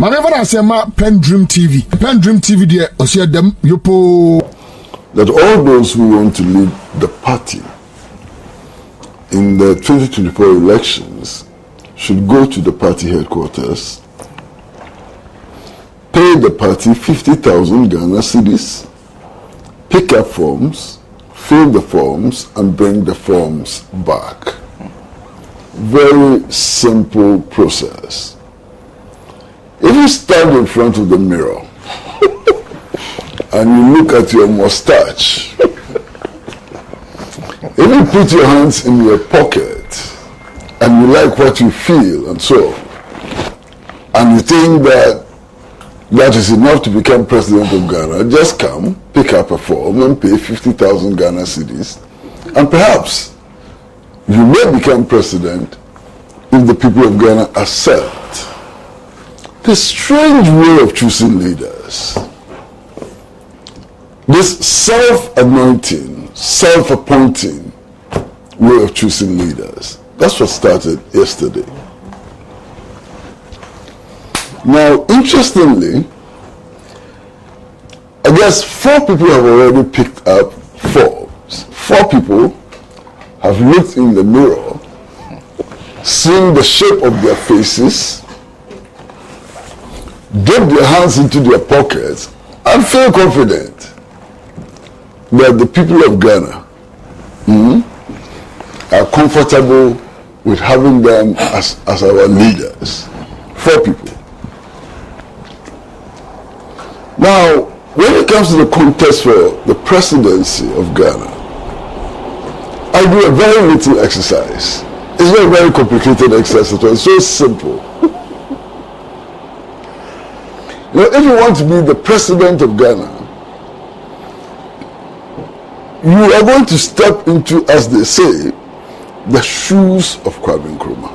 Whenever I say my PENDREAM TV there, I see them yopo. That all those who want to lead the party in the 2024 elections should go to the party headquarters, pay the party 50,000 Ghana cedis, pick up forms, fill the forms, and bring the forms back. Very simple process. If you stand in front of the mirror and you look at your mustache, if you put your hands in your pocket and you like what you feel and so, and you think that that is enough to become president of Ghana, just come, pick up a form and pay 50,000 Ghana cedis, and perhaps you may become president if the people of Ghana accept this strange way of choosing leaders. This self-anointing, self-appointing way of choosing leaders. That's what started yesterday. Now, interestingly, I guess 4 people have already picked up forms. 4 people have looked in the mirror, seen the shape of their faces, dip their hands into their pockets, and feel confident that the people of Ghana are comfortable with having them as our leaders. 4 people. Now, when it comes to the contest for the presidency of Ghana, I do a very little exercise. It's not a very complicated exercise at all. It's so simple. You know, if you want to be the president of Ghana, you are going to step into, as they say, the shoes of Kwame Nkrumah.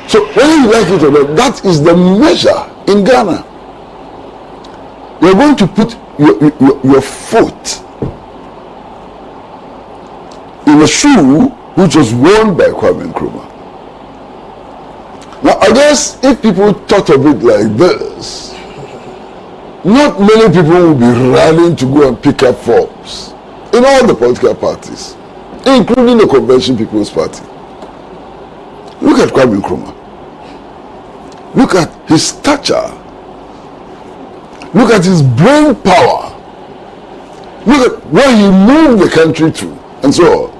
So whether you like it or not, that is the measure in Ghana. You're going to put your foot in a shoe which was worn by Kwame Nkrumah. Now, I guess if people thought of it like this, not many people will be rallying to go and pick up forms in all the political parties, including the Convention People's Party. Look at Kwame Nkrumah. Look at his stature. Look at his brain power. Look at where he moved the country to, and so on.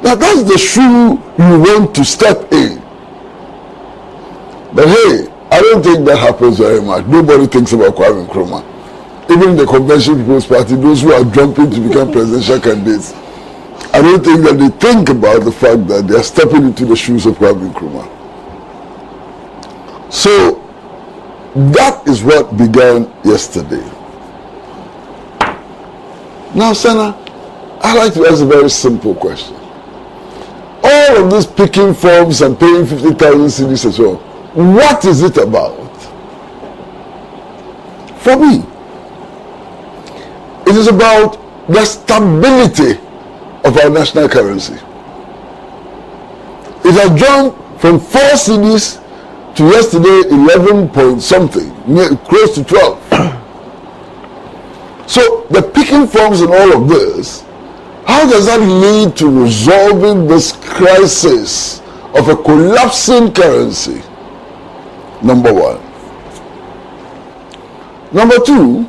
Now, that's the shoe you want to step in. But hey, I don't think that happens very much. Nobody thinks about Kwame Nkrumah. Even the Convention People's Party, those who are jumping to become presidential candidates, I don't think that they think about the fact that they are stepping into the shoes of Kwame Nkrumah. So, that is what began yesterday. Now, Senna, I'd like to ask a very simple question. All of this picking forms and paying 50,000 cedis as well, what is it about? For me, it is about the stability of our national currency. It has jumped from 4 cedis to yesterday 11 point something, close to 12. So the picking forms and all of this, how does that lead to resolving this crisis of a collapsing currency? Number 1. Number 2,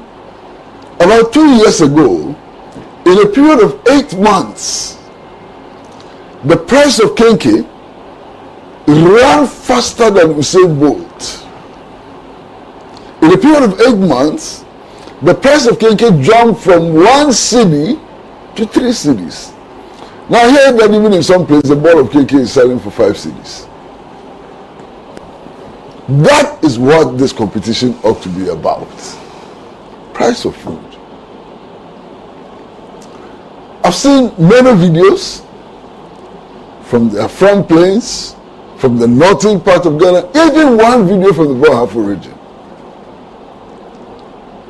about 2 years ago, in a period of 8 months, the price of Kenke ran faster than Usain Bolt. In a period of 8 months, the price of Kenke jumped from 1 cedi to 3 cedis. Now I hear that even in some places, the ball of Kenke is selling for 5 cedis. That is what this competition ought to be about. Price of food. I've seen many videos from the front plains, from the northern part of Ghana, even one video from the Bawumia region,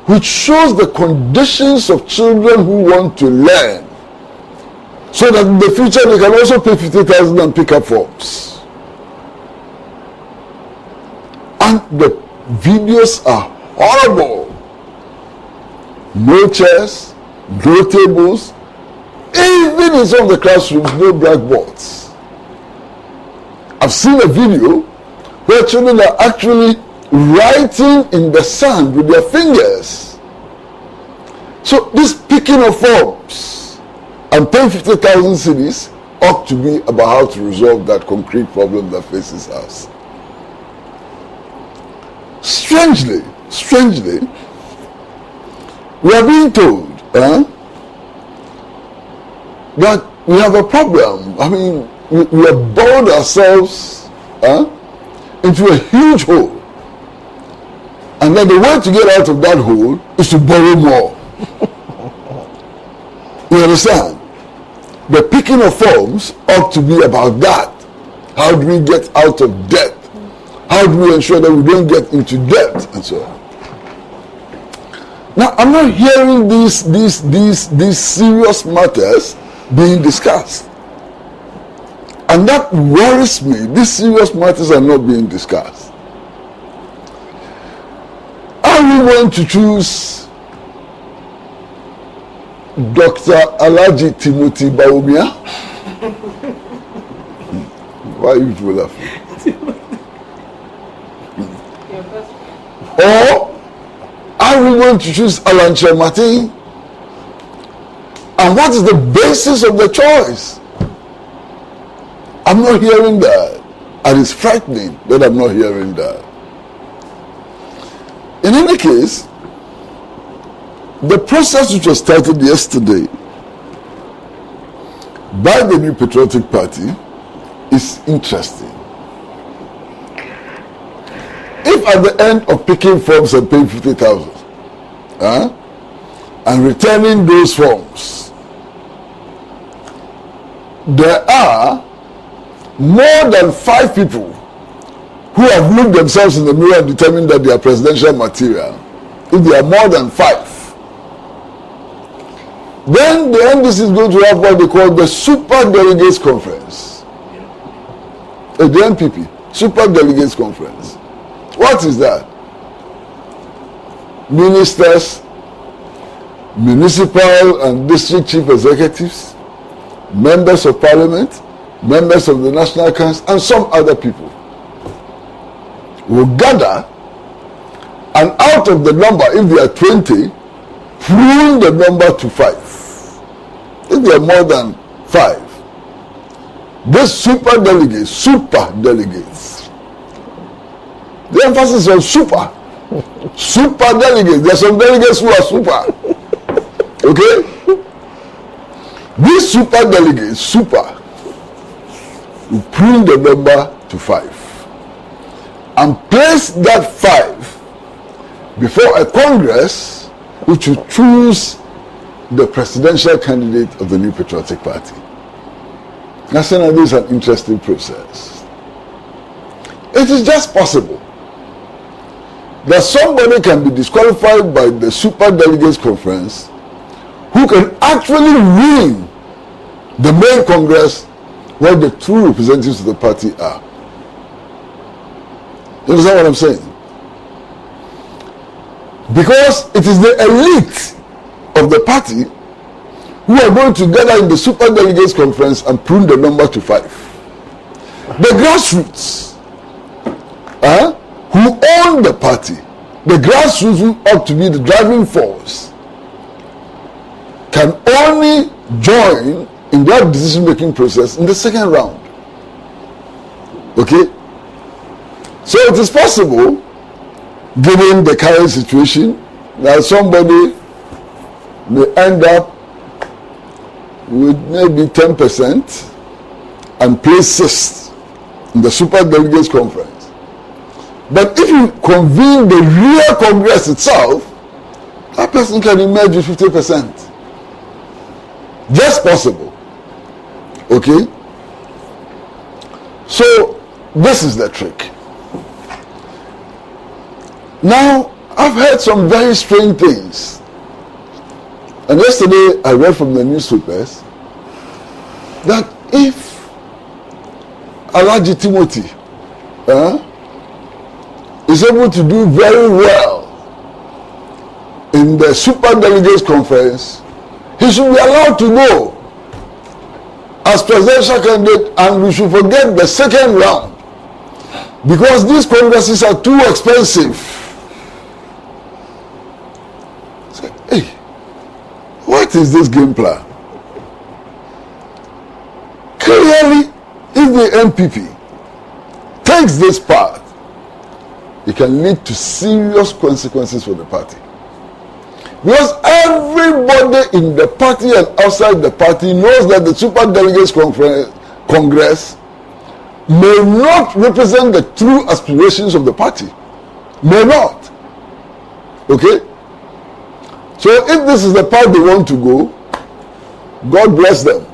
which shows the conditions of children who want to learn, so that in the future they can also pay 50,000 and pick up forms. And the videos are horrible. No chairs, no tables, even in some of the classrooms, no blackboards. I've seen a video where children are actually writing in the sand with their fingers. So this picking of forms and paying 50,000 cedis ought to be about how to resolve that concrete problem that faces us. Strangely, we are being told that we have a problem. I mean, we have bored ourselves into a huge hole. And then the way to get out of that hole is to borrow more. You understand? The picking of forms ought to be about that. How do we get out of debt? How do we ensure that we don't get into debt and so on? Now, I'm not hearing these serious matters being discussed. And that worries me. These serious matters are not being discussed. Are we going to choose Dr. Alhaji Timothy Bawumia? Why are you two laughing? Or are we going to choose Alan Martin? And what is the basis of the choice? I'm not hearing that. And it's frightening that I'm not hearing that. In any case, the process which was started yesterday by the New Patriotic Party is interesting. If at the end of picking forms and paying 50,000 and returning those forms, there are more than 5 people who have looked themselves in the mirror and determined that they are presidential material, if there are more than 5, then the NDC is going to have what they call the Super Delegates Conference. The NPP, Super Delegates Conference. What is that? Ministers, municipal and district chief executives, members of parliament, members of the National Council, and some other people will gather, and out of the number, if there are 20, prune the number to 5. If there are more than 5, these super delegates, the emphasis on super delegates. There are some delegates who are super. Okay? These super delegates, will prune the number to 5 and place that 5 before a Congress which will choose the presidential candidate of the New Patriotic Party. Now, Senator, this is an interesting process. It is just possible that somebody can be disqualified by the Super Delegates Conference who can actually win the main Congress where the true representatives of the party are. You understand what I'm saying? Because it is the elite of the party who are going to gather in the Super Delegates Conference and prune the number to 5. The grassroots who own the party, the grassroots who ought to be the driving force, can only join in that decision-making process in the second round. Okay? So it is possible, given the current situation, that somebody may end up with maybe 10% and place 6th in the Super Delegates Conference. But if you convene the real Congress itself, that person can emerge with 50%. Just possible. Okay? So, this is the trick. Now, I've heard some very strange things. And yesterday, I read from the newspapers that if Alhaji Timothy is able to do very well in the super delegates conference, he should be allowed to go as presidential candidate, and we should forget the second round because these congresses are too expensive. So, hey, what is this game plan? Clearly, if the NPP takes this path, it can lead to serious consequences for the party. Because everybody in the party and outside the party knows that the Super Delegates Congress may not represent the true aspirations of the party. May not. Okay? So if this is the path they want to go, God bless them.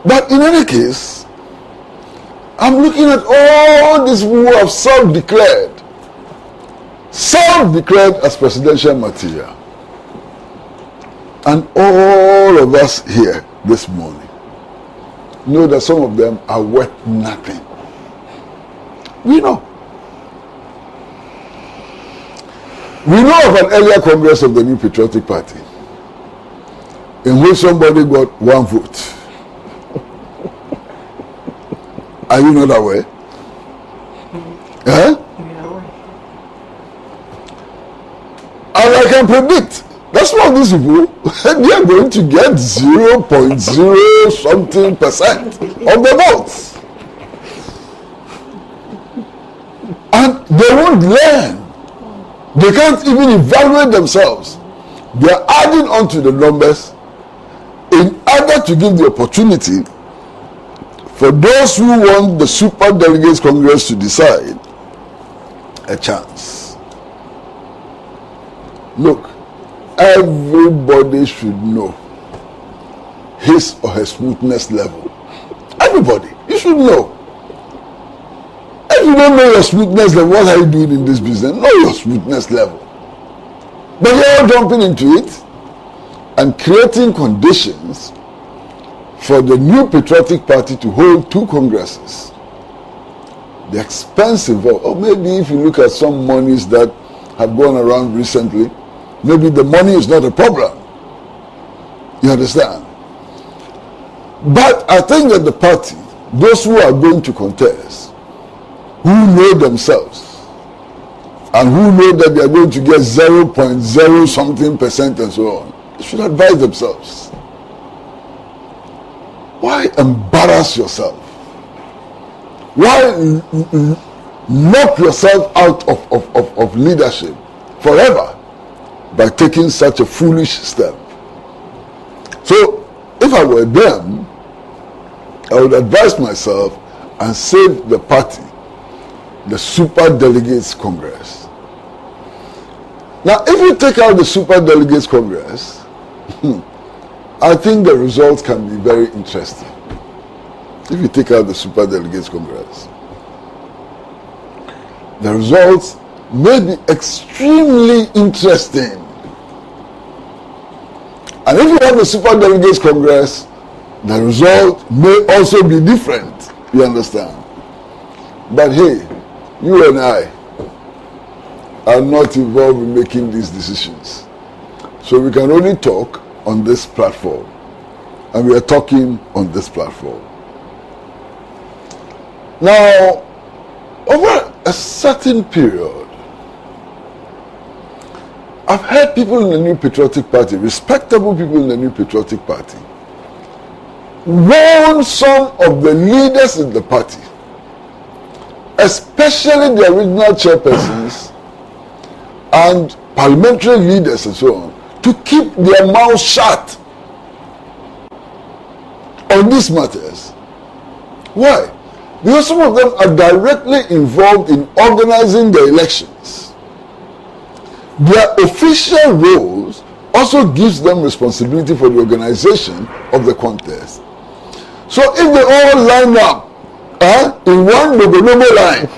But in any case, I'm looking at all these people who have self-declared as presidential material. And all of us here this morning know that some of them are worth nothing. We know. We know of an earlier congress of the New Patriotic Party in which somebody got 1 vote. Are you not aware? Huh? And I can predict that some of these people, they are going to get 0.0 something percent of the votes. And they won't learn. They can't even evaluate themselves. They are adding on to the numbers in order to give the opportunity for those who want the Super Delegates Congress to decide a chance. Look, everybody should know his or her smoothness level. Everybody, you should know. If you don't know your smoothness level, what are you doing in this business? Know your smoothness level. But you're all jumping into it and creating conditions for the New Patriotic Party to hold 2 congresses. The expense involved, or maybe if you look at some monies that have gone around recently, maybe the money is not a problem. You understand? But I think that the party, those who are going to contest, who know themselves, and who know that they are going to get 0.0 something percent and so on, they should advise themselves. Why embarrass yourself? Why knock yourself out of leadership forever by taking such a foolish step? So, if I were them, I would advise myself and save the party, the Super Delegates Congress. Now, if you take out the Super Delegates Congress, I think the results can be very interesting. If you take out the Super Delegates Congress, the results may be extremely interesting. And if you have the Super Delegates Congress, the result may also be different. You understand? But hey, you and I are not involved in making these decisions. So we can only talk on this platform. And we are talking on this platform. Now, over a certain period, I've heard people in the New Patriotic Party, respectable people in the New Patriotic Party, warn some of the leaders in the party, especially the original chairpersons and parliamentary leaders and so on, to keep their mouths shut on these matters. Why? Because some of them are directly involved in organizing the elections. Their official roles also gives them responsibility for the organization of the contest. So if they all line up in one noble line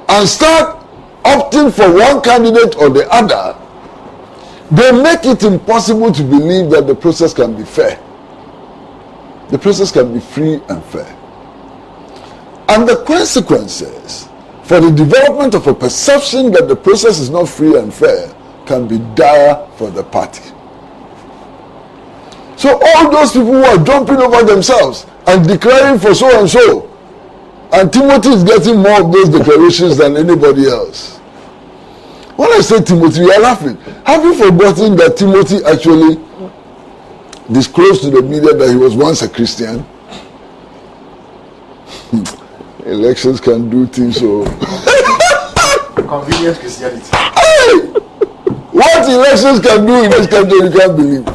and start opting for one candidate or the other, they make it impossible to believe that the process can be fair. The process can be free and fair. And the consequences for the development of a perception that the process is not free and fair can be dire for the party. So all those people who are jumping over themselves and declaring for so and so, and Timothy is getting more of those declarations than anybody else. When I say Timothy, you are laughing. Have you forgotten that Timothy actually disclosed to the media that he was once a Christian? Elections can do things so. Convenience Christianity. Hey! What elections can do in this country, you can't believe.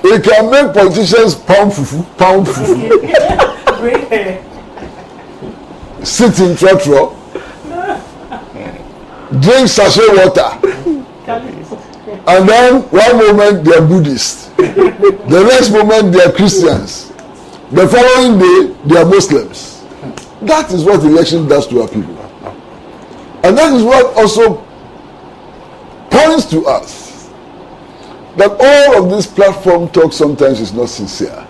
It can make politicians pound fufu. Sit in trotro, drink sachet water, and then one moment they are Buddhists, the next moment they are Christians, the following day they are Muslims. That is what election does to our people, and that is what also points to us that all of this platform talk sometimes is not sincere.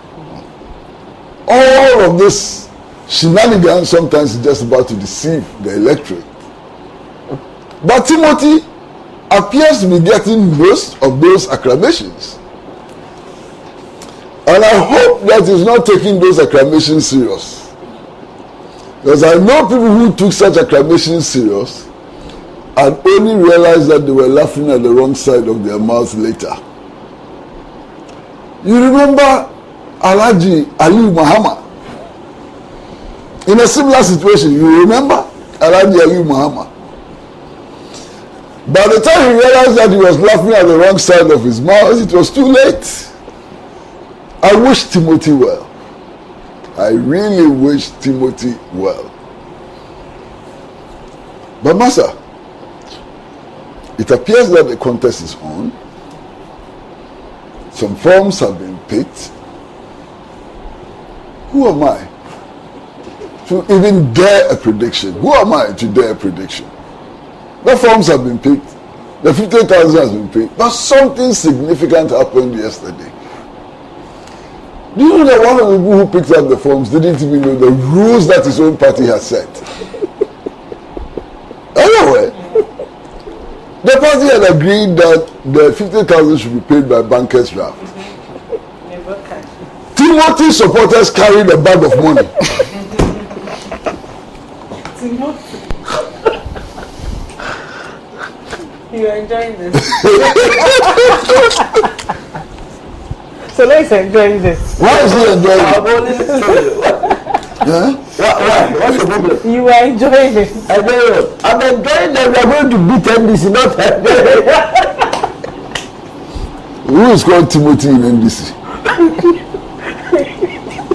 All of this shenanigans sometimes is just about to deceive the electorate. But Timothy appears to be getting most of those acclamations. And I hope that he's not taking those acclamations serious. Because I know people who took such acclamations serious and only realized that they were laughing at the wrong side of their mouth later. You remember Aliu Mahama? In a similar situation, you remember Aliu Mahama? By the time he realized that he was laughing at the wrong side of his mouth, it was too late. I wish Timothy well. I really wish Timothy well. But Master, it appears that the contest is on. Some forms have been picked. Who am I to even dare a prediction? Who am I to dare a prediction? The forms have been picked. The 50,000 has been picked. But something significant happened yesterday. Do you know that one of the people who picked up the forms didn't even know the rules that his own party has set? Anyway, the party had agreed that the 50,000 should be paid by bankers' draft. Timothy supporters carried a bag of money. You are enjoying this. So let's enjoy this. Why is he enjoying it? Why? What's the problem? You are enjoying it. I'm enjoying that we are going to beat NDC, not Who is called Timothy in NDC?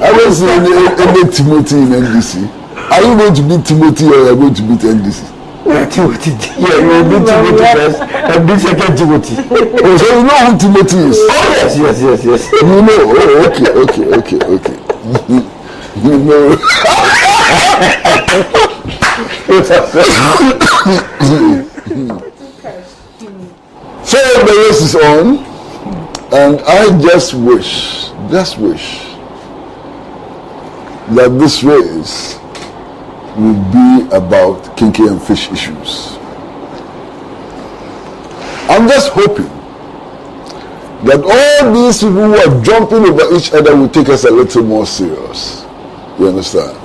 I don't see any Timothy in NDC. Are you going to beat Timothy or are you going to beat NDC? Timothy. Yeah, you will beat Timothy first and beat second Timothy. Oh, so you know who Timothy is? Oh, yes. You know? Oh, okay. You know. So the race is on, and I just wish that this race will be about kinky and fish issues. I'm just hoping that all these people who are jumping over each other will take us a little more serious. You understand?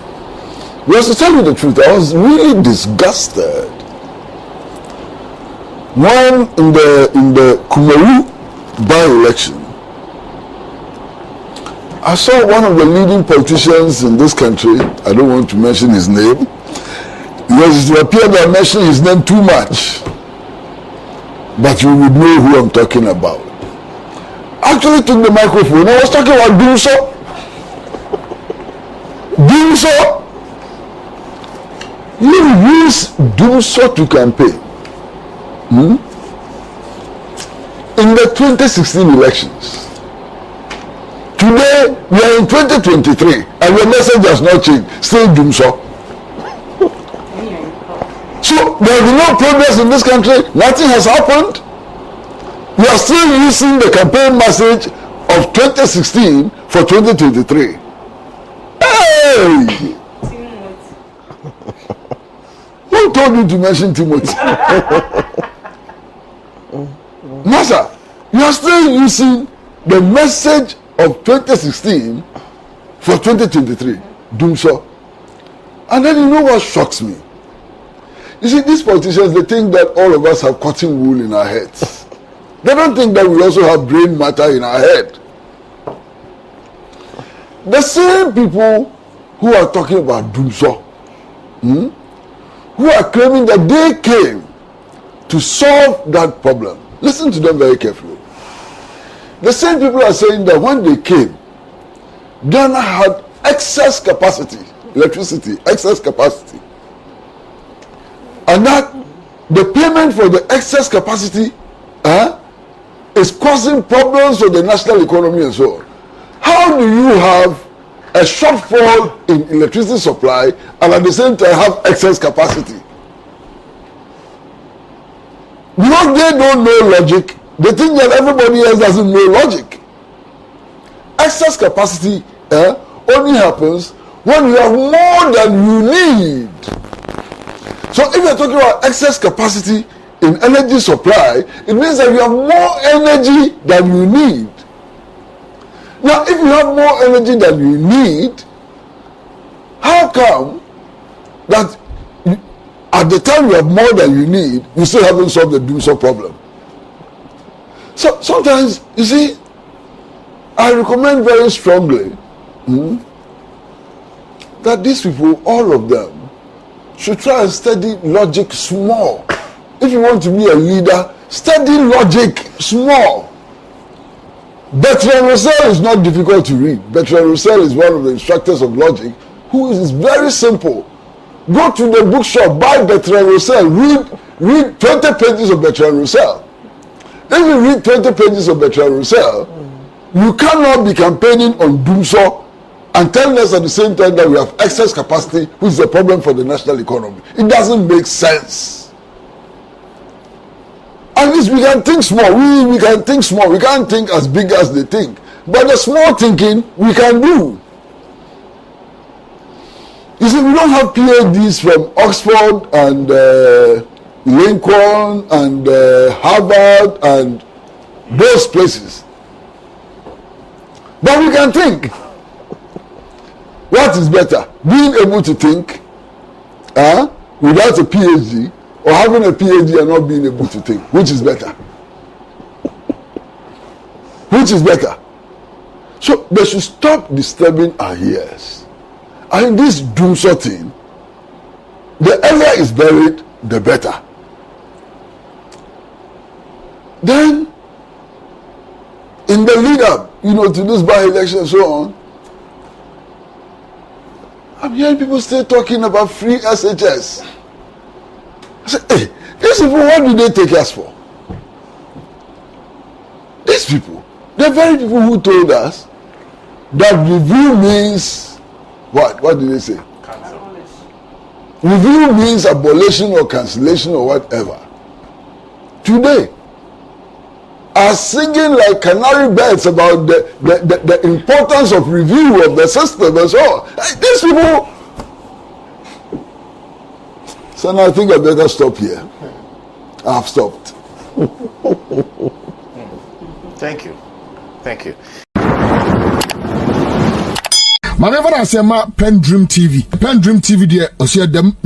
Because to tell you the truth, I was really disgusted when in the Kumeru by-election, I saw one of the leading politicians in this country, I don't want to mention his name, because it appeared that I mentioned his name too much, but you would know who I'm talking about. Actually took the microphone. I was talking about Dumso. You use Dumso to campaign. In the 2016 elections. Today, we are in 2023, and the message has not changed. Still Dumso. So, there is no progress in this country. Nothing has happened. We are still using the campaign message of 2016 for 2023. Hey! Who told you to mention Timothy? Master, you are still using the message of 2016 for 2023. Doomso. And then you know what shocks me? You see, these politicians, they think that all of us have cotton wool in our heads. They don't think that we also have brain matter in our head. The same people who are talking about Doomso, who are claiming that they came to solve that problem. Listen to them very carefully. The same people are saying that when they came, Ghana had excess capacity, electricity, excess capacity. And that the payment for the excess capacity is causing problems for the national economy and so on. How do you have a shortfall in electricity supply and at the same time have excess capacity? Because they don't know logic, they think that everybody else doesn't know logic. Excess capacity only happens when you have more than you need. So if you're talking about excess capacity in energy supply, it means that you have more energy than you need. Now, if you have more energy than you need, how come that at the time you have more than you need, you still haven't solved the Doomso problem? So sometimes, you see, I recommend very strongly that these people, all of them, should try and study logic small. If you want to be a leader, study logic small. Bertrand Russell is not difficult to read. Bertrand Russell is one of the instructors of logic, who is very simple. Go to the bookshop, buy Bertrand Russell, read 20 pages of Bertrand Russell. If you read 20 pages of Bertrand Russell, you cannot be campaigning on Doomso and telling us at the same time that we have excess capacity, which is a problem for the national economy. It doesn't make sense. At least we can think small. We can think small. We can't think as big as they think. But the small thinking we can do. You see, we don't have PhDs from Oxford and Lincoln and Harvard and those places. But we can think. What is better? Being able to think without a PhD, or having a PhD and not being able to think? Which is better? Which is better? So they should stop disturbing our ears. And this Doomso thing, the earlier is buried, the better. Then, in the lead up, to this by-election and so on, I'm hearing people still talking about free SHS. I said, hey, these people, what do they take us for? These people, the very people who told us that review means what? What did they say? Cancel. Review means abolition or cancellation or whatever. Today, are singing like canary birds about the importance of review of the system and so on. These people. So now I think I better stop here. I've stopped. Thank you. Thank you. Whenever I say PENDREAM TV, PENDREAM TV, there, I see them,